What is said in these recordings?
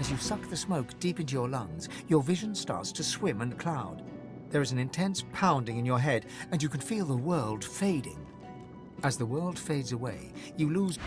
As you suck the smoke deep into your lungs, your vision starts to swim and cloud. There is an intense pounding in your head, and you can feel the world fading. As the world fades away, you lose...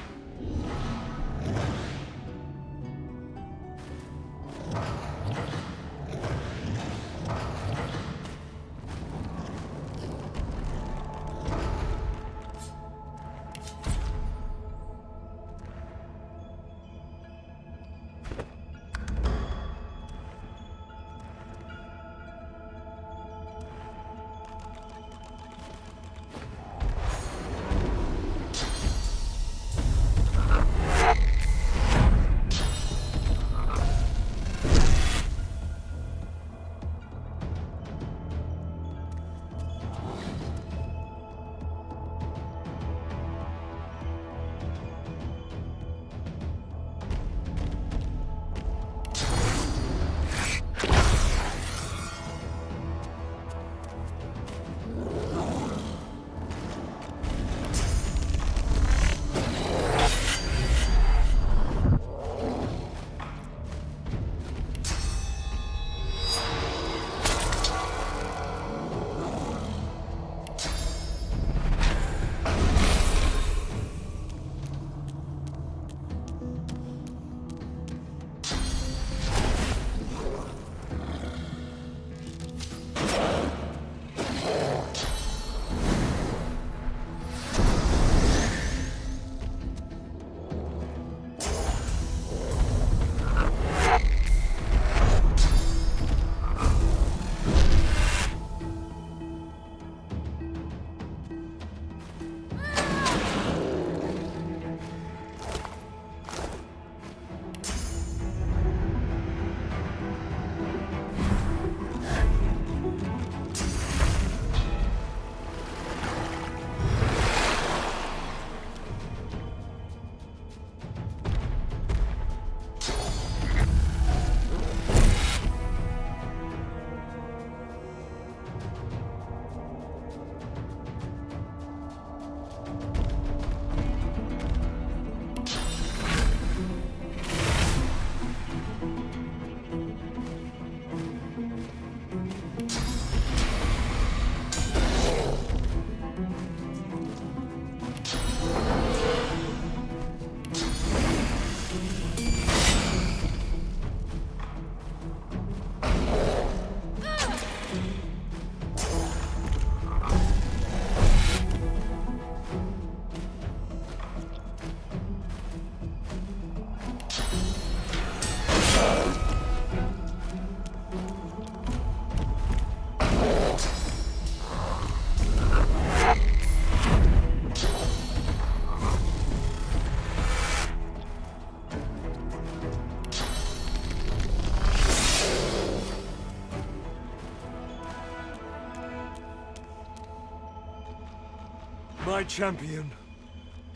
My champion,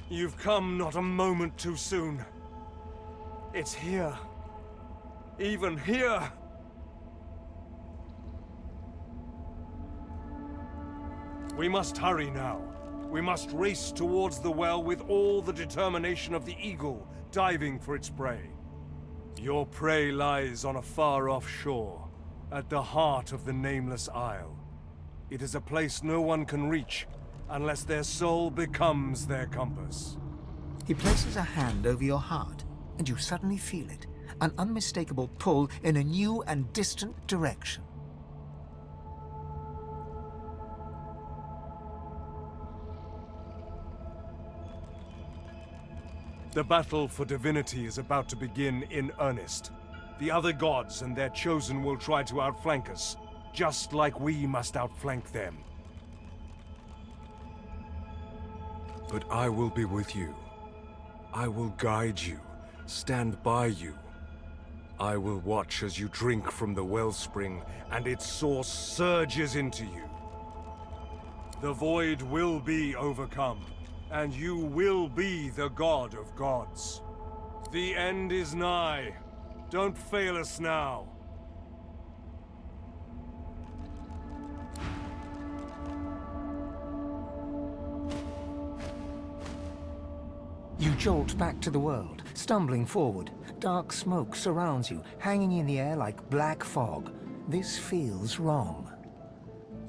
you've come not a moment too soon. It's here. Even here! We must hurry now. We must race towards the well with all the determination of the eagle diving for its prey. Your prey lies on a far-off shore, at the heart of the Nameless Isle. It is a place no one can reach, unless their soul becomes their compass. He places a hand over your heart, and you suddenly feel it, an unmistakable pull in a new and distant direction. The battle for Divinity is about to begin in earnest. The other gods and their chosen will try to outflank us, just like we must outflank them. But I will be with you. I will guide you, stand by you. I will watch as you drink from the wellspring and its source surges into you. The void will be overcome, and you will be the god of gods. The end is nigh. Don't fail us now. You jolt back to the world, stumbling forward. dark smoke surrounds you, hanging in the air like black fog. This feels wrong.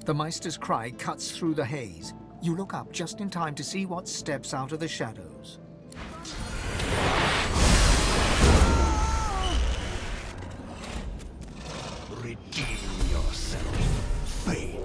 The Meister's cry cuts through the haze. You look up just in time to see what steps out of the shadows. Redeem yourself, fate.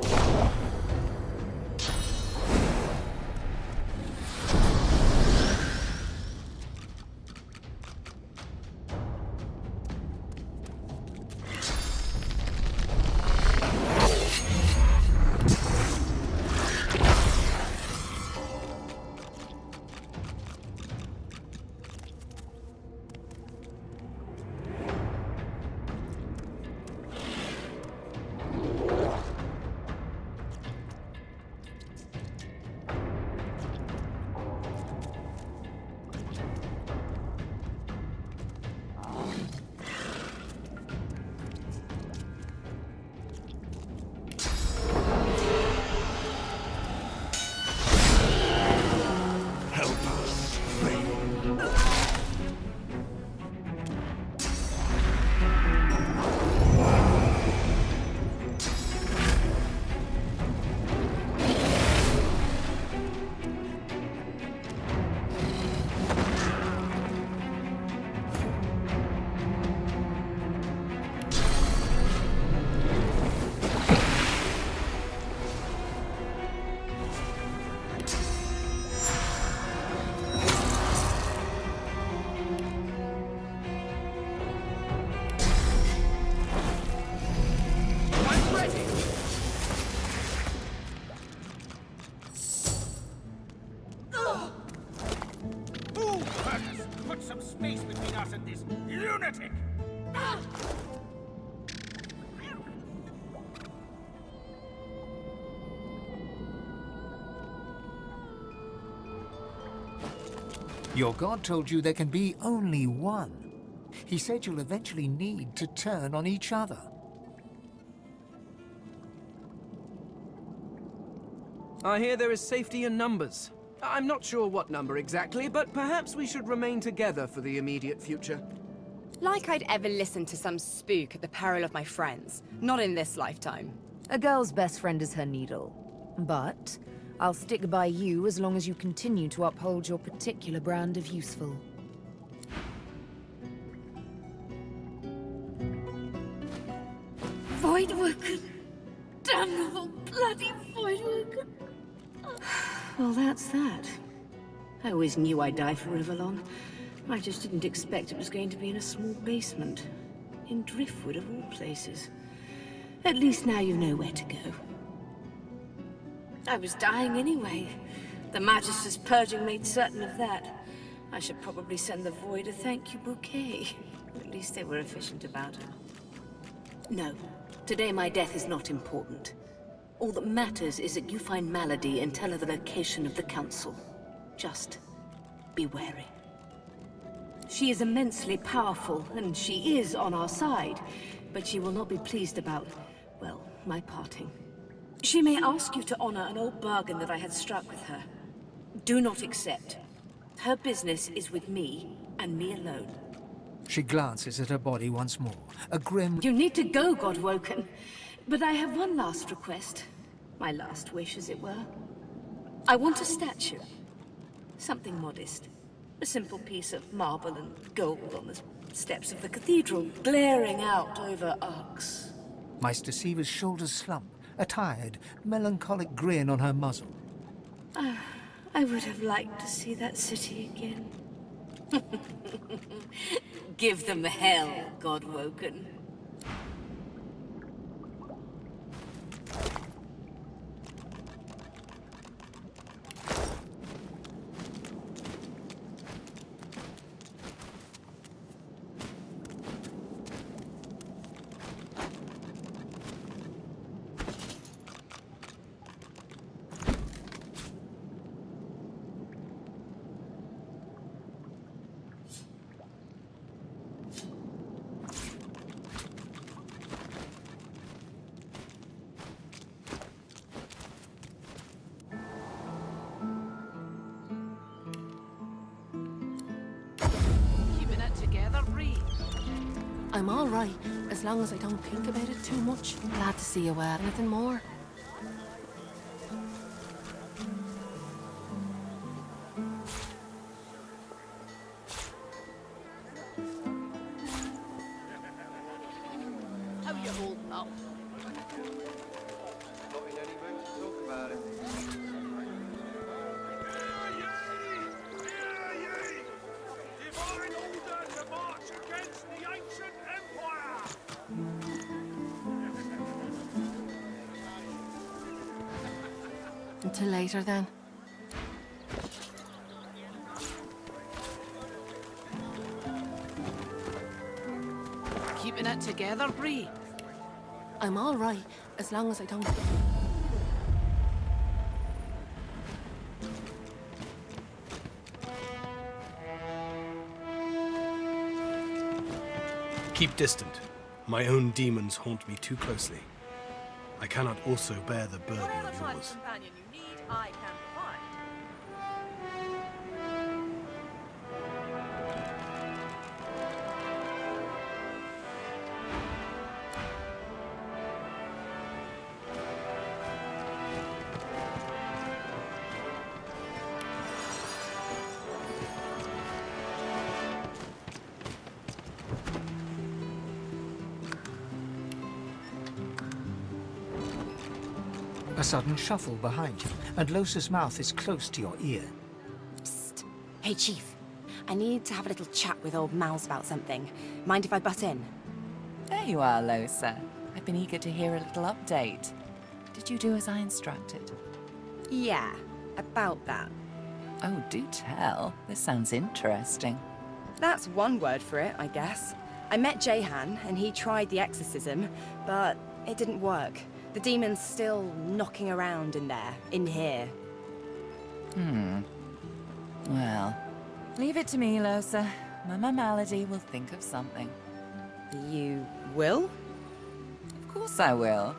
Your god told you there can be only one. He said you'll eventually need to turn on each other. I hear there is safety in numbers. I'm not sure what number exactly, but perhaps we should remain together for the immediate future. Like I'd ever listen to some spook at the peril of my friends. Not in this lifetime. A girl's best friend is her needle. But I'll stick by you as long as you continue to uphold your particular brand of useful. Voidwoken! Damnable bloody Voidwoken! Well, that's that. I always knew I'd die for Rivellon. I just didn't expect it was going to be in a small basement. In Driftwood, of all places. At least now you know where to go. I was dying anyway. The Magister's purging made certain of that. I should probably send the Void a thank you bouquet. At least they were efficient about it. No. Today my death is not important. All that matters is that you find Malady and tell her the location of the Council. Just be wary. She is immensely powerful, and she is on our side, but she will not be pleased about, well, my parting. She may ask you to honor an old bargain that I had struck with her. Do not accept. Her business is with me, and me alone. She glances at her body once more. A grim... You need to go, Godwoken. But I have one last request. My last wish, as it were. I want a statue. Something modest. A simple piece of marble and gold on the steps of the cathedral, glaring out over arcs. Meister Siever's shoulders slump, a tired, melancholic grin on her muzzle. I would have liked to see that city again. Give them hell, Godwoken. I'm all right, as long as I don't think about it too much. Glad to see you well. Anything more? How you holding up? Not in any mood to talk about it. Divine order to march against the ancient empire! Until later, then. Keeping it together, Bree? I'm all right, as long as I don't... Keep distant. My own demons haunt me too closely. I cannot also bear the burden of yours. Companion you need, I can provide. A sudden shuffle behind you, and Losa's mouth is close to your ear. Psst. Hey, Chief. I need to have a little chat with old Mouse about something. Mind if I butt in? There you are, Losa. I've been eager to hear a little update. Did you do as I instructed? Yeah, about that. Oh, do tell. This sounds interesting. That's one word for it, I guess. I met Jahan, and he tried the exorcism, but it didn't work. The demon's still knocking around in there, in here. Well, leave it to me, Losa. Mama Malady will think of something. You will? Of course I will.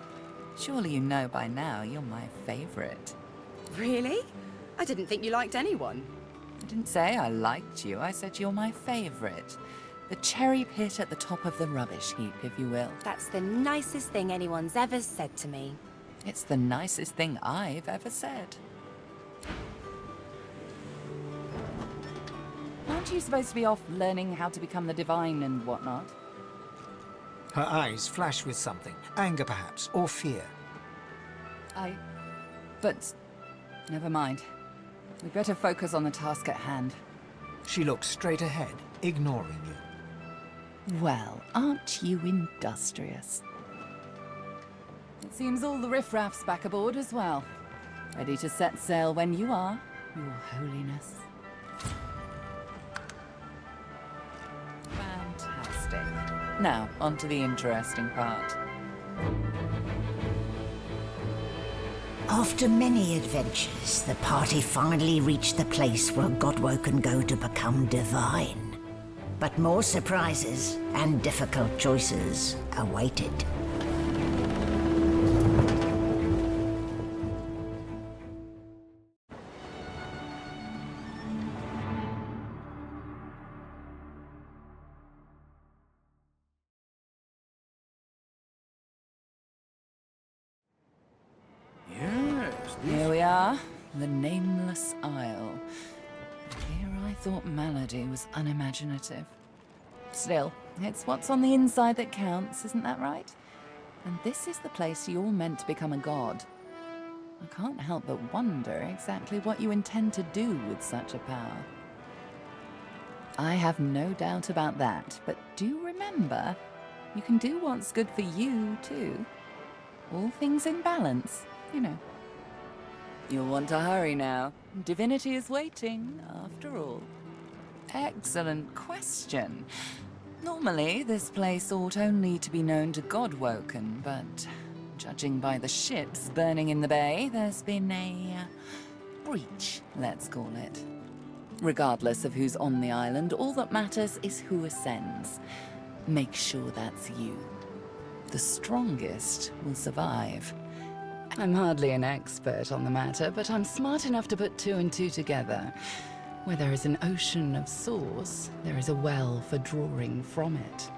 Surely you know by now you're my favorite. Really? I didn't think you liked anyone. I didn't say I liked you, I said you're my favorite. The cherry pit at the top of the rubbish heap, if you will. That's the nicest thing anyone's ever said to me. It's the nicest thing I've ever said. Aren't you supposed to be off learning how to become the divine and whatnot? Her eyes flash with something, anger perhaps, or fear. But never mind. We'd better focus on the task at hand. She looks straight ahead, ignoring you. Well, aren't you industrious? It seems all the riffraff's back aboard as well. Ready to set sail when you are, Your Holiness. Fantastic. Now, on to the interesting part. After many adventures, the party finally reached the place where Godwo can go to become divine. But more surprises and difficult choices awaited. Here we are, the Nameless Isle. Here I thought Malady was unimaginative. Still, it's what's on the inside that counts, isn't that right? And this is the place you're meant to become a god. I can't help but wonder exactly what you intend to do with such a power. I have no doubt about that, but do remember, you can do what's good for you, too. All things in balance, you know. You'll want to hurry now. Divinity is waiting, after all. Excellent question. Normally, this place ought only to be known to Godwoken, but judging by the ships burning in the bay, there's been a breach, let's call it. Regardless of who's on the island, all that matters is who ascends. Make sure that's you. The strongest will survive. I'm hardly an expert on the matter, but I'm smart enough to put two and two together. Where there is an ocean of source, there is a well for drawing from it.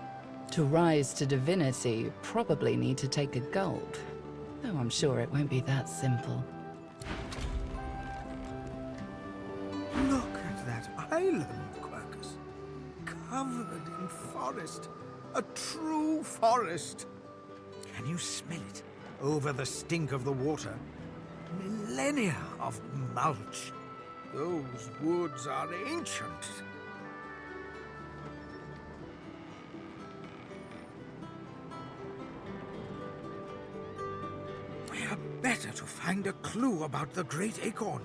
To rise to divinity, you probably need to take a gulp. Though I'm sure it won't be that simple. Look at that island, Quercus. Covered in forest. A true forest. Can you smell it? Over the stink of the water. Millennia of mulch. Those woods are ancient. We are better to find a clue about the great acorn.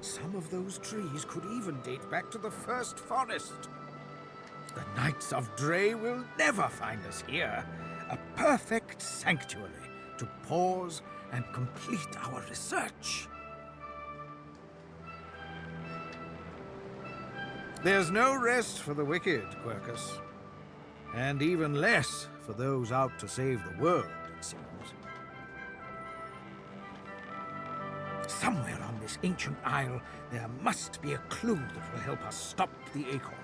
Some of those trees could even date back to the first forest. The Knights of Dre will never find us here. A perfect sanctuary to pause and complete our research. There's no rest for the wicked, Quercus. And even less for those out to save the world, it seems. Somewhere on this ancient isle, there must be a clue that will help us stop the acorn.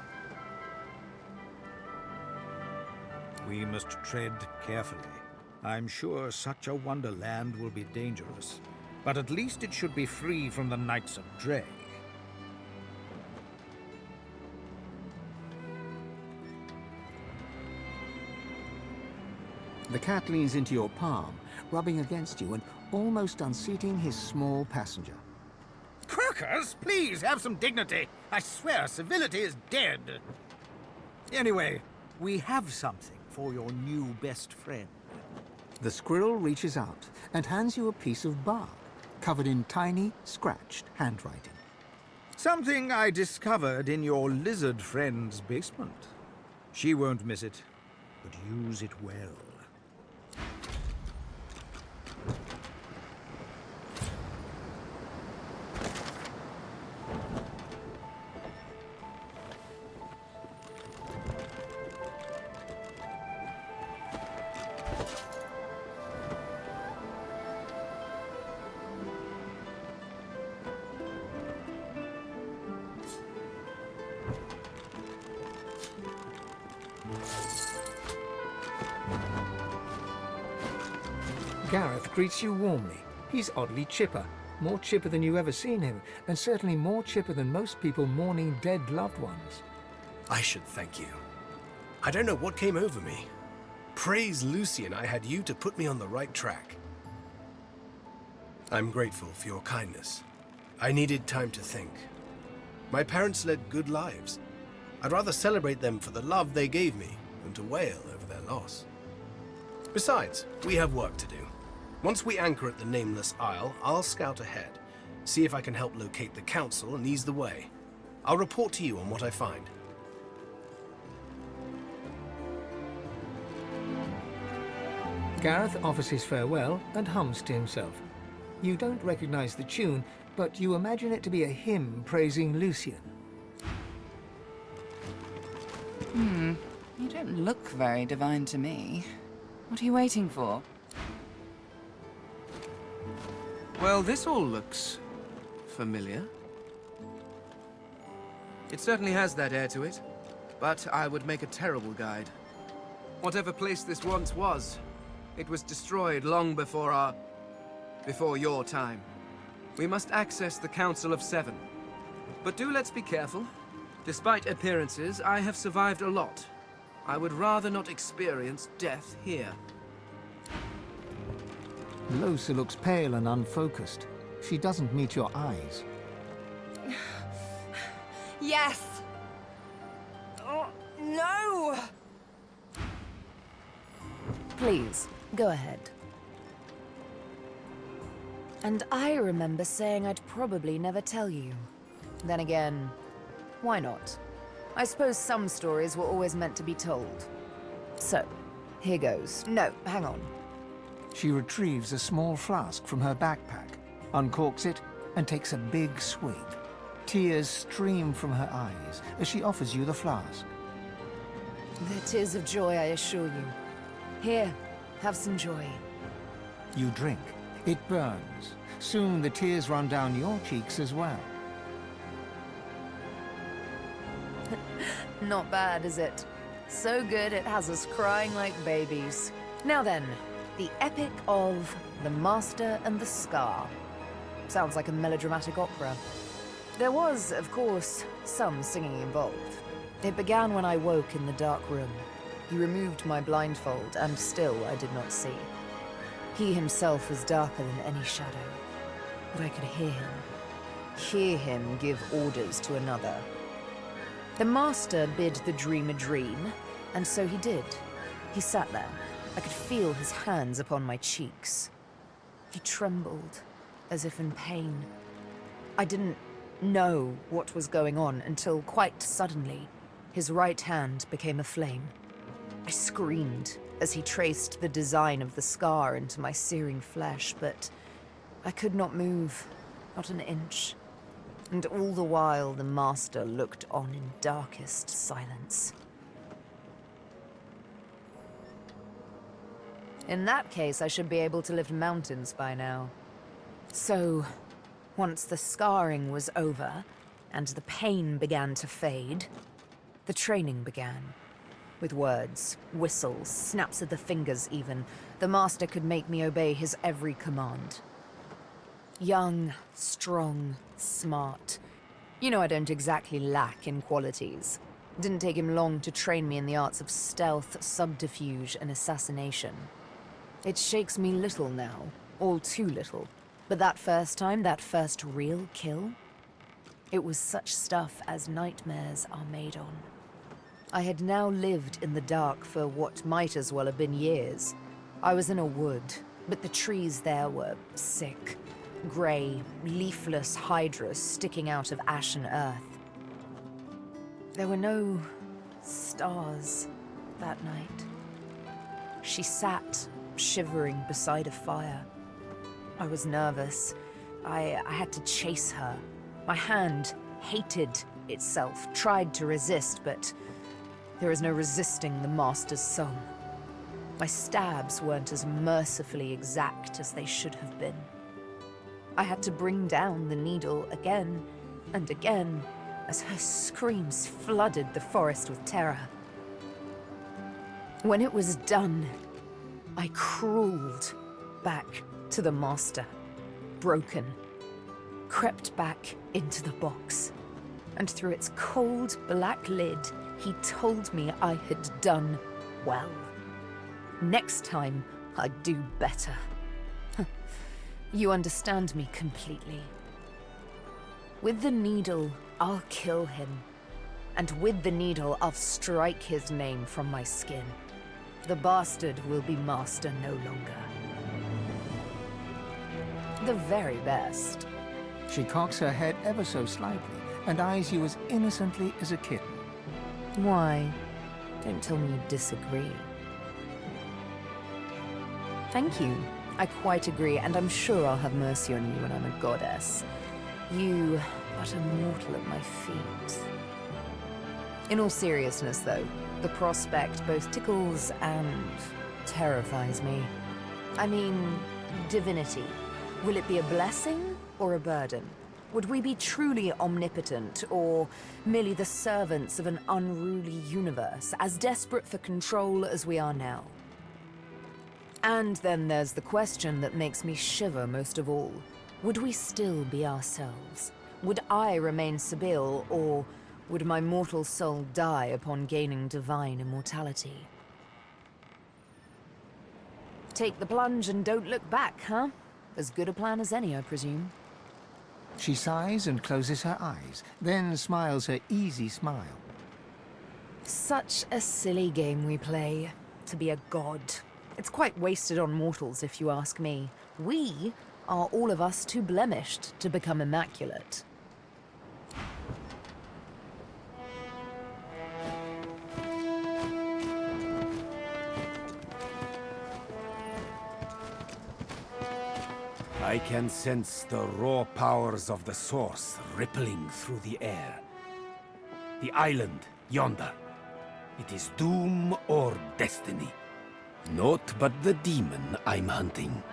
We must tread carefully. I'm sure such a wonderland will be dangerous, but at least it should be free from the Knights of Dre. The cat leans into your palm, rubbing against you and almost unseating his small passenger. Quercus, please have some dignity. I swear civility is dead. Anyway, we have something for your new best friend. The squirrel reaches out and hands you a piece of bark, covered in tiny, scratched handwriting. Something I discovered in your lizard friend's basement. She won't miss it, but use it well. Gareth greets you warmly. He's oddly chipper, more chipper than you've ever seen him, and certainly more chipper than most people mourning dead loved ones. I should thank you. I don't know what came over me. Praise Lucian, I had you to put me on the right track. I'm grateful for your kindness. I needed time to think. My parents led good lives. I'd rather celebrate them for the love they gave me than to wail over their loss. Besides, we have work to do. Once we anchor at the Nameless Isle, I'll scout ahead, see if I can help locate the Council and ease the way. I'll report to you on what I find. Gareth offers his farewell and hums to himself. You don't recognize the tune, but you imagine it to be a hymn praising Lucian. You don't look very divine to me. What are you waiting for? Well, this all looks familiar. It certainly has that air to it, but I would make a terrible guide. Whatever place this once was, it was destroyed long before your time. We must access the Council of Seven. But let's be careful. Despite appearances, I have survived a lot. I would rather not experience death here. Lohse looks pale and unfocused. She doesn't meet your eyes. Yes! Oh, no! Please, go ahead. And I remember saying I'd probably never tell you. Then again, why not? I suppose some stories were always meant to be told. So, here goes. No, hang on. She retrieves a small flask from her backpack, uncorks it, and takes a big swig. Tears stream from her eyes as she offers you the flask. They're tears of joy, I assure you. Here, have some joy. You drink. It burns. Soon the tears run down your cheeks as well. Not bad, is it? So good it has us crying like babies. Now then, the epic of The Master and the Scar. Sounds like a melodramatic opera. There was, of course, some singing involved. It began when I woke in the dark room. He removed my blindfold, and still I did not see. He himself was darker than any shadow, but I could hear him give orders to another. The Master bid the dream a dream, and so he did. He sat there. I could feel his hands upon my cheeks. He trembled, as if in pain. I didn't know what was going on until, quite suddenly, his right hand became a flame. I screamed as he traced the design of the scar into my searing flesh, but I could not move, not an inch. And all the while, the Master looked on in darkest silence. In that case, I should be able to lift mountains by now. So, once the scarring was over, and the pain began to fade, the training began. With words, whistles, snaps of the fingers even, the Master could make me obey his every command. Young, strong, smart. You know I don't exactly lack in qualities. It didn't take him long to train me in the arts of stealth, subterfuge, and assassination. It shakes me little now, all too little. But that first time, that first real kill, it was such stuff as nightmares are made on. I had now lived in the dark for what might as well have been years. I was in a wood, but the trees there were sick. Grey, leafless hydras sticking out of ashen earth. There were no stars that night. She sat, shivering beside a fire. I was nervous. I had to chase her. My hand hated itself, tried to resist, but there is no resisting the Master's song. My stabs weren't as mercifully exact as they should have been. I had to bring down the needle again and again as her screams flooded the forest with terror. When it was done, I crawled back to the Master, broken, crept back into the box, and through its cold black lid, he told me I had done well. Next time, I'd do better. You understand me completely. With the needle, I'll kill him. And with the needle, I'll strike his name from my skin. The bastard will be Master no longer. The very best. She cocks her head ever so slightly and eyes you as innocently as a kitten. Why? Don't tell me you disagree. Thank you. I quite agree, and I'm sure I'll have mercy on you when I'm a goddess. You, but a mortal at my feet. In all seriousness, though, the prospect both tickles and terrifies me. I mean, divinity. Will it be a blessing or a burden? Would we be truly omnipotent, or merely the servants of an unruly universe, as desperate for control as we are now? And then there's the question that makes me shiver most of all. Would we still be ourselves? Would I remain Sibyl, or would my mortal soul die upon gaining divine immortality? Take the plunge and don't look back, huh? As good a plan as any, I presume. She sighs and closes her eyes, then smiles her easy smile. Such a silly game we play, to be a god. It's quite wasted on mortals, if you ask me. We are all of us too blemished to become immaculate. I can sense the raw powers of the source rippling through the air. The island, yonder. It is doom or destiny. Naught but the demon I'm hunting.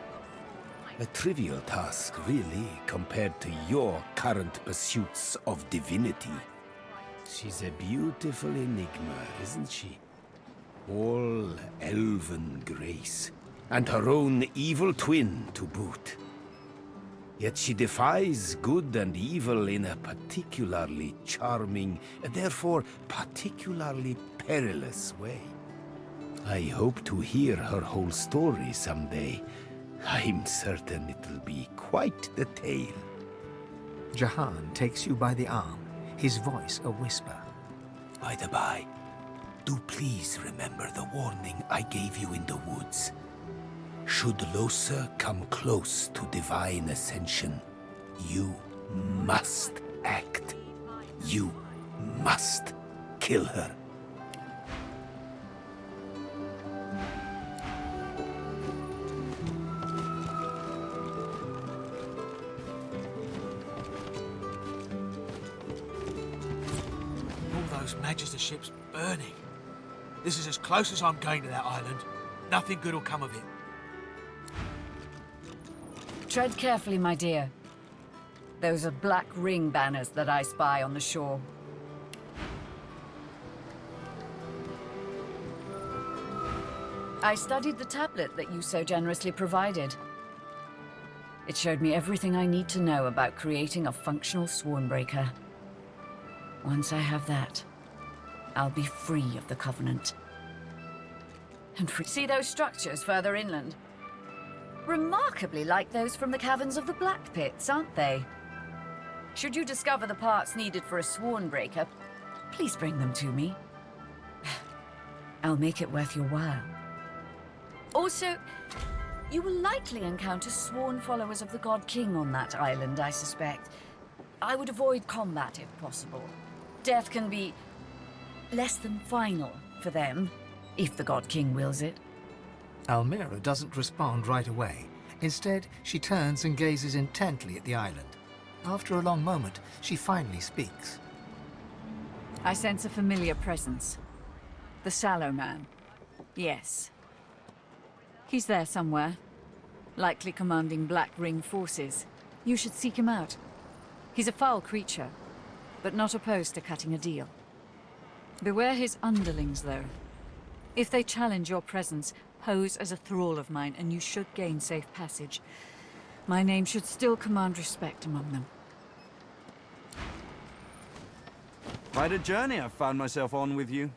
A trivial task, really, compared to your current pursuits of divinity. She's a beautiful enigma, isn't she? All elven grace, and her own evil twin to boot. Yet she defies good and evil in a particularly charming, and therefore particularly perilous way. I hope to hear her whole story someday. I'm certain it'll be quite the tale. Jahan takes you by the arm, his voice a whisper. By the by, do please remember the warning I gave you in the woods. Should Losa come close to divine ascension, you must act. You must kill her. All those Magister ships burning. This is as close as I'm going to that island. Nothing good will come of it. Tread carefully, my dear. Those are black ring banners that I spy on the shore. I studied the tablet that you so generously provided. It showed me everything I need to know about creating a functional Swornbreaker. Once I have that, I'll be free of the Covenant. And see those structures further inland? Remarkably like those from the caverns of the Black Pits, aren't they? Should you discover the parts needed for a Swornbreaker, please bring them to me. I'll make it worth your while. Also, you will likely encounter sworn followers of the God King on that island, I suspect. I would avoid combat if possible. Death can be less than final for them, if the God King wills it. Almira doesn't respond right away. Instead, she turns and gazes intently at the island. After a long moment, she finally speaks. I sense a familiar presence. The Sallow Man. Yes. He's there somewhere. Likely commanding Black Ring forces. You should seek him out. He's a foul creature, but not opposed to cutting a deal. Beware his underlings, though. If they challenge your presence, pose as a thrall of mine, and you should gain safe passage. My name should still command respect among them. Quite a journey I've found myself on with you.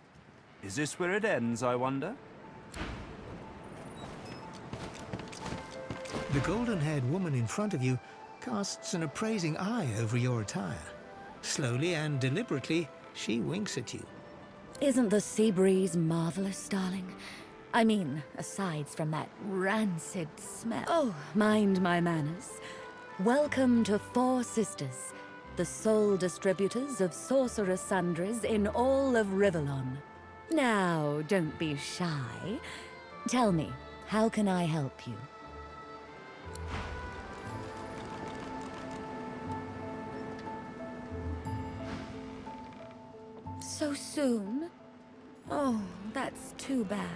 Is this where it ends, I wonder? The golden-haired woman in front of you casts an appraising eye over your attire. Slowly and deliberately, she winks at you. Isn't the sea breeze marvelous, darling? I mean, aside from that rancid smell. Oh, mind my manners. Welcome to Four Sisters, the sole distributors of sorcerous sundries in all of Rivellon. Now, don't be shy. Tell me, how can I help you? So soon? Oh, that's too bad.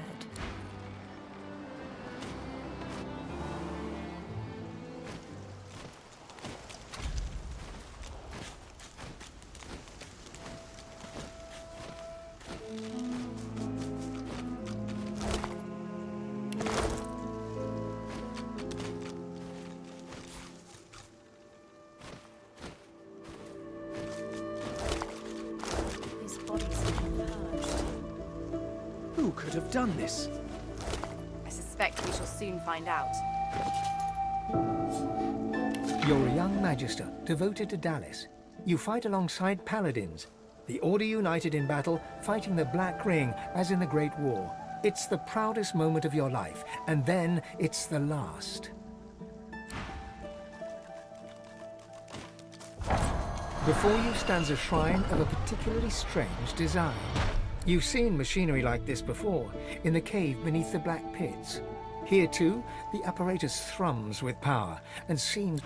Who could have done this? I suspect we shall soon find out. You're a young magister, devoted to Dallis. You fight alongside paladins. The Order united in battle, fighting the Black Ring, as in the Great War. It's the proudest moment of your life, and then it's the last. Before you stands a shrine of a particularly strange design. You've seen machinery like this before, in the cave beneath the Black Pits. Here too, the apparatus thrums with power, and seems...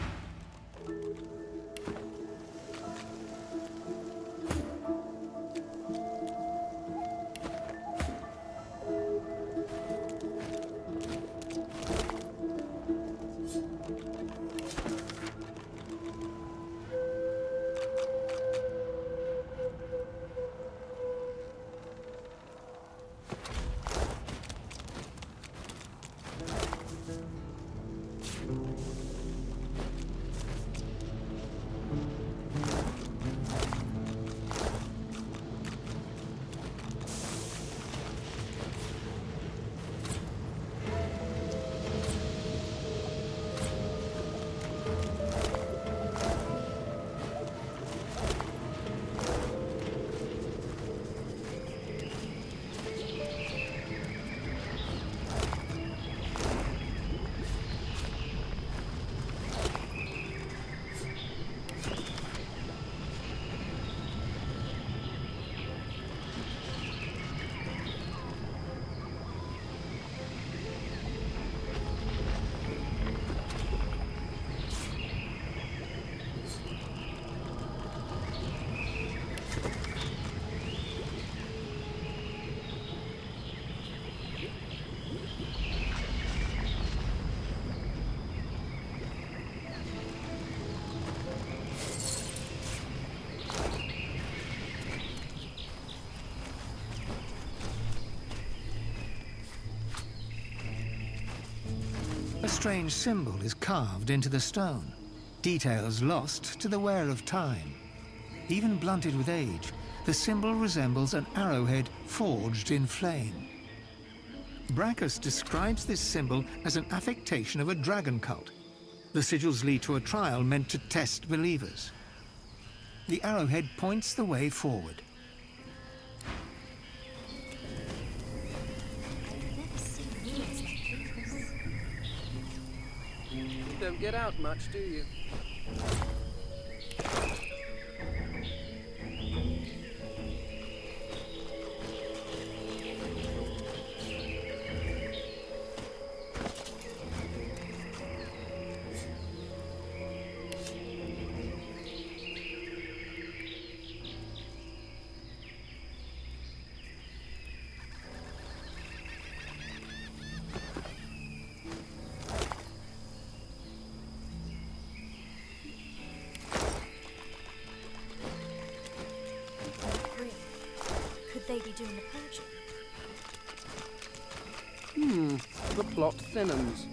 A strange symbol is carved into the stone, details lost to the wear of time. Even blunted with age, the symbol resembles an arrowhead forged in flame. Brachus describes this symbol as an affectation of a dragon cult. The sigils lead to a trial meant to test believers. The arrowhead points the way forward. You don't get out much, do you? They be doing the purging? The plot thinnens.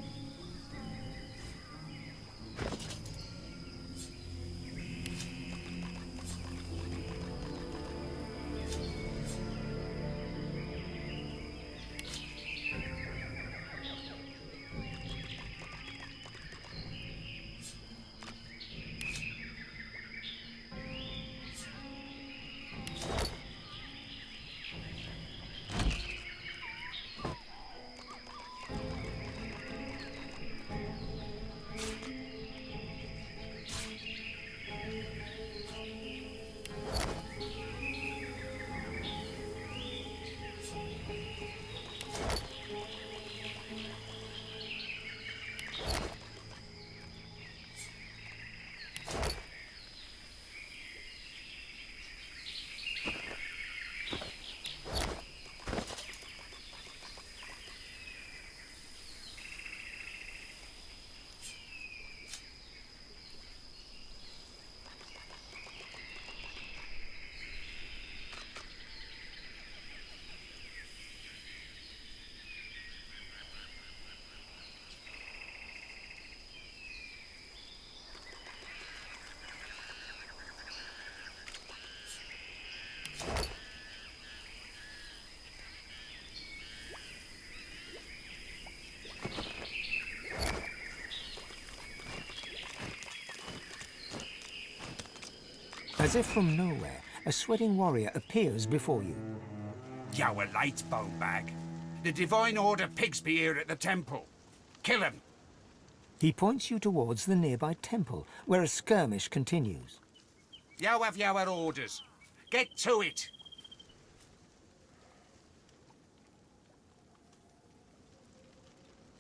As if from nowhere, a sweating warrior appears before you. You were late, bonebag. The Divine Order Pigsby here at the temple. Kill him. He points you towards the nearby temple, where a skirmish continues. You have your orders. Get to it.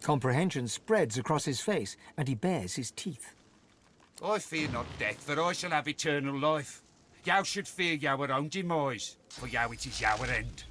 Comprehension spreads across his face, and he bares his teeth. I fear not death, for I shall have eternal life. Thou should fear your own demise, for thou it is your end.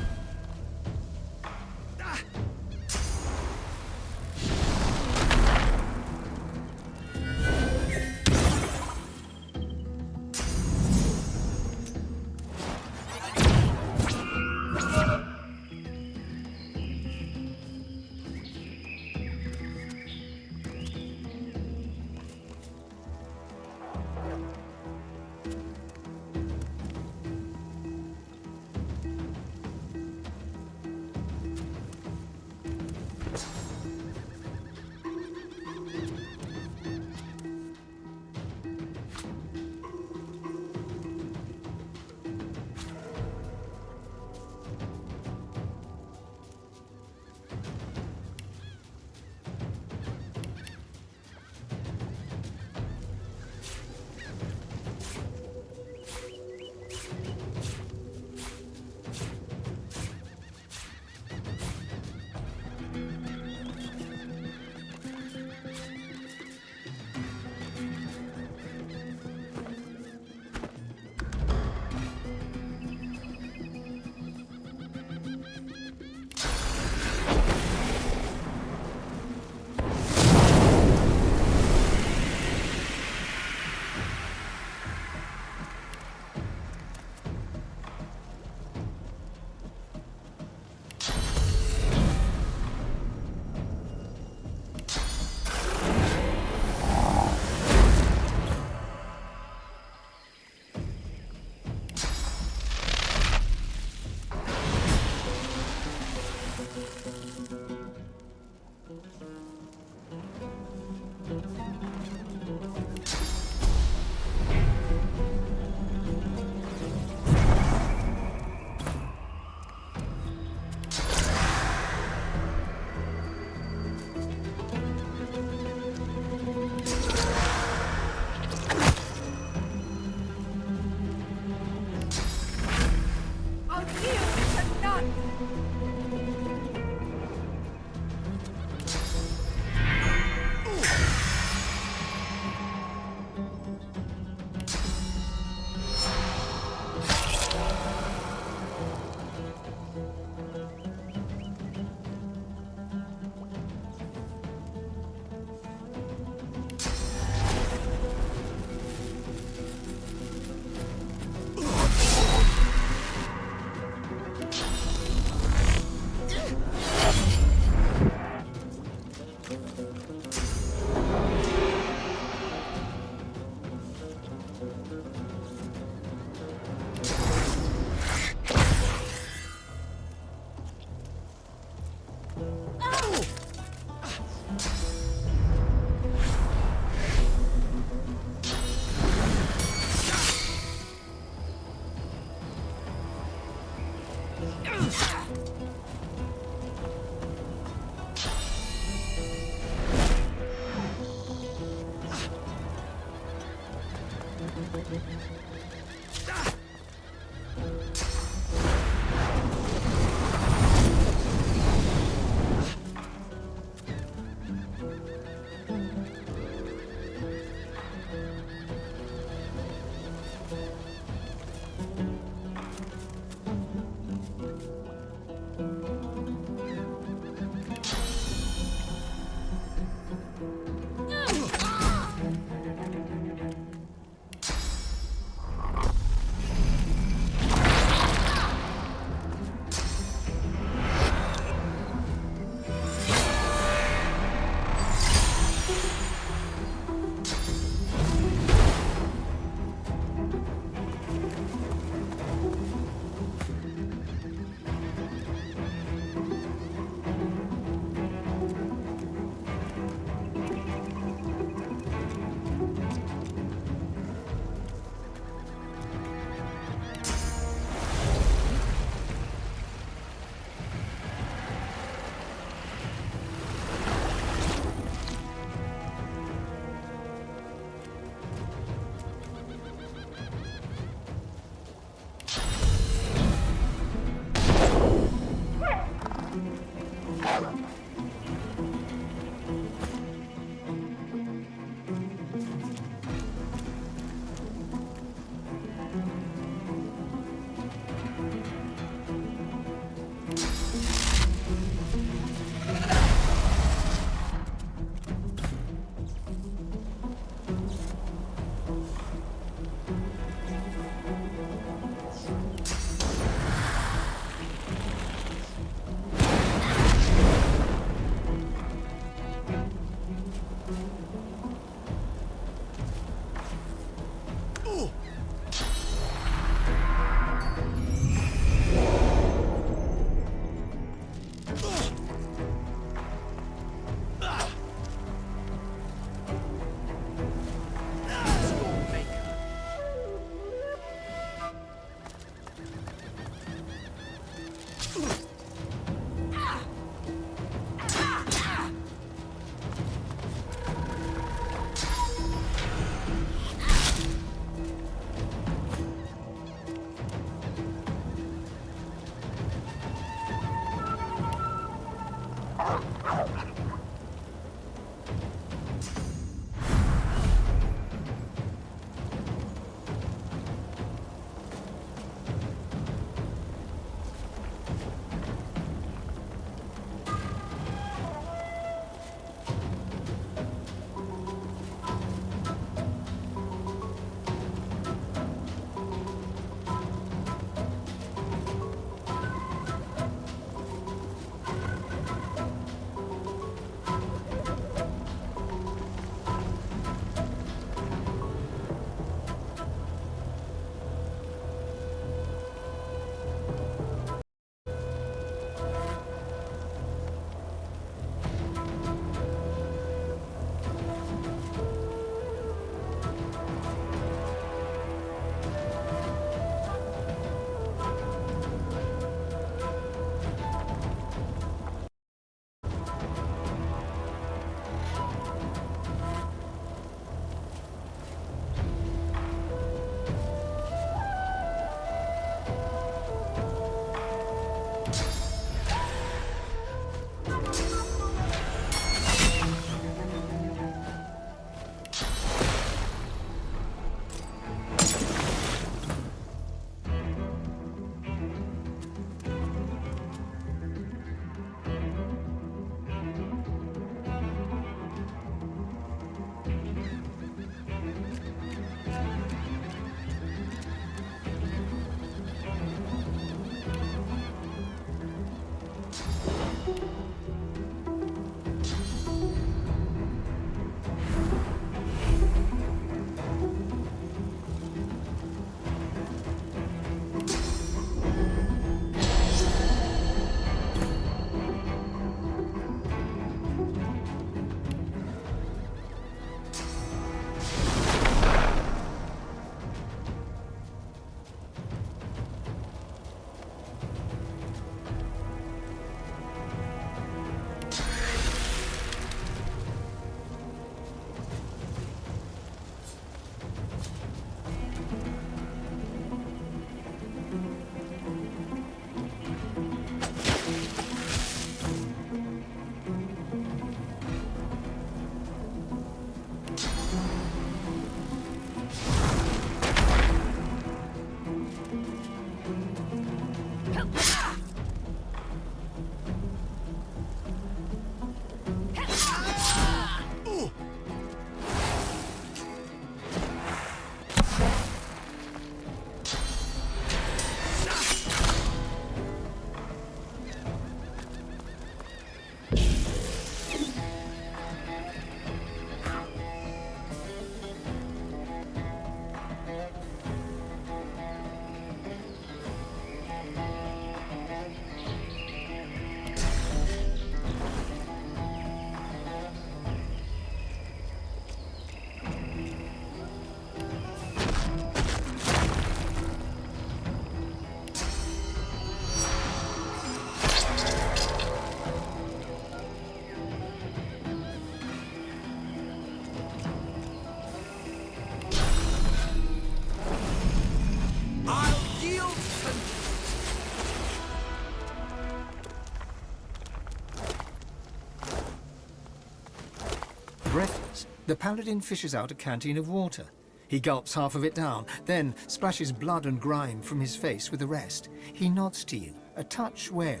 Breathless, the paladin fishes out a canteen of water. He gulps half of it down, then splashes blood and grime from his face with the rest. He nods to you, a touch wary.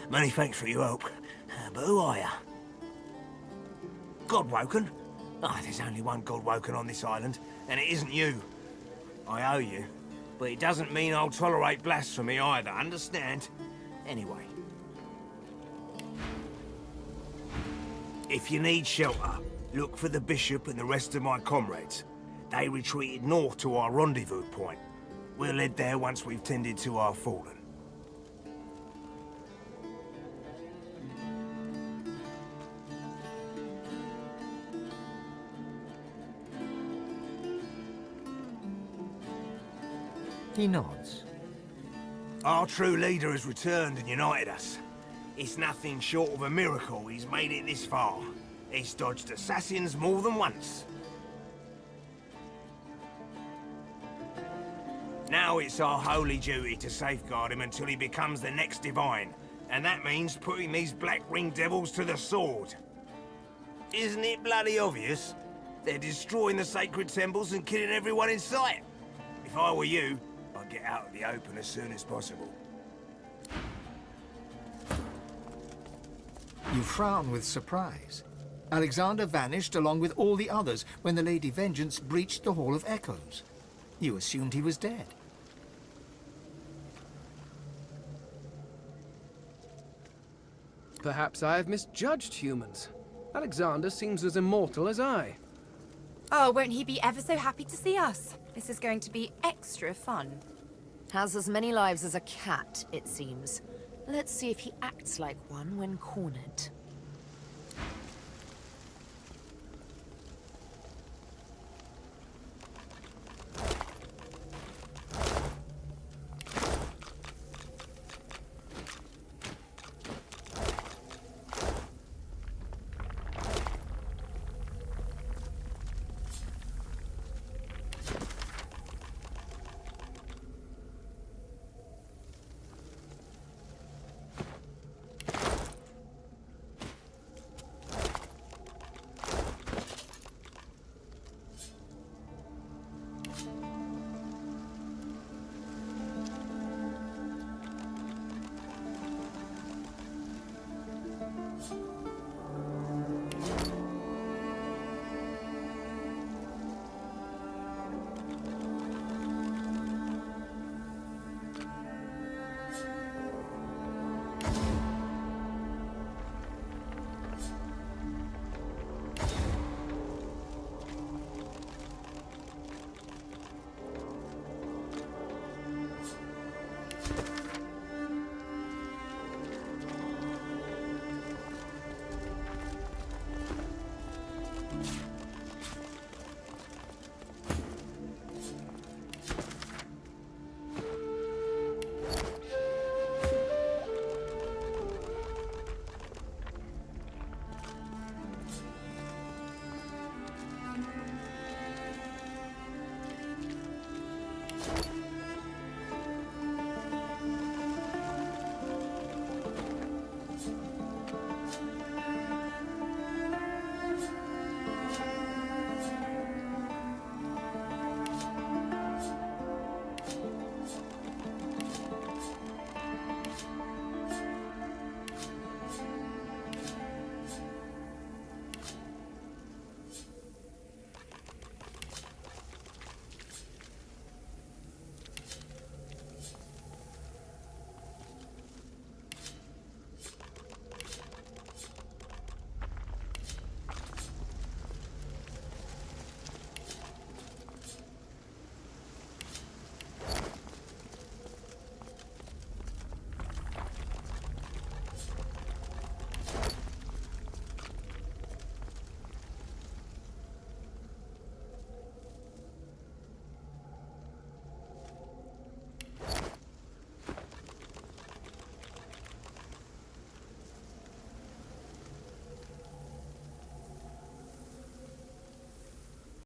Many thanks for your help. But who are you? Godwoken? There's only one Godwoken on this island, and it isn't you. I owe you, but it doesn't mean I'll tolerate blasphemy either, understand? Anyway. If you need shelter, look for the Bishop and the rest of my comrades. They retreated north to our rendezvous point. We'll head there once we've tended to our fallen. He nods. Our true leader has returned and united us. It's nothing short of a miracle he's made it this far. He's dodged assassins more than once. Now it's our holy duty to safeguard him until he becomes the next divine, And that means putting these black ring devils to the sword. Isn't it bloody obvious? They're destroying the sacred temples and killing everyone in sight. If I were you, I'd get out of the open as soon as possible. You frown with surprise. Alexander vanished along with all the others when the Lady Vengeance breached the Hall of Echoes. You assumed he was dead. Perhaps I have misjudged humans. Alexander seems as immortal as I. Oh, won't he be ever so happy to see us? This is going to be extra fun. Has as many lives as a cat, it seems. Let's see if he acts like one when cornered.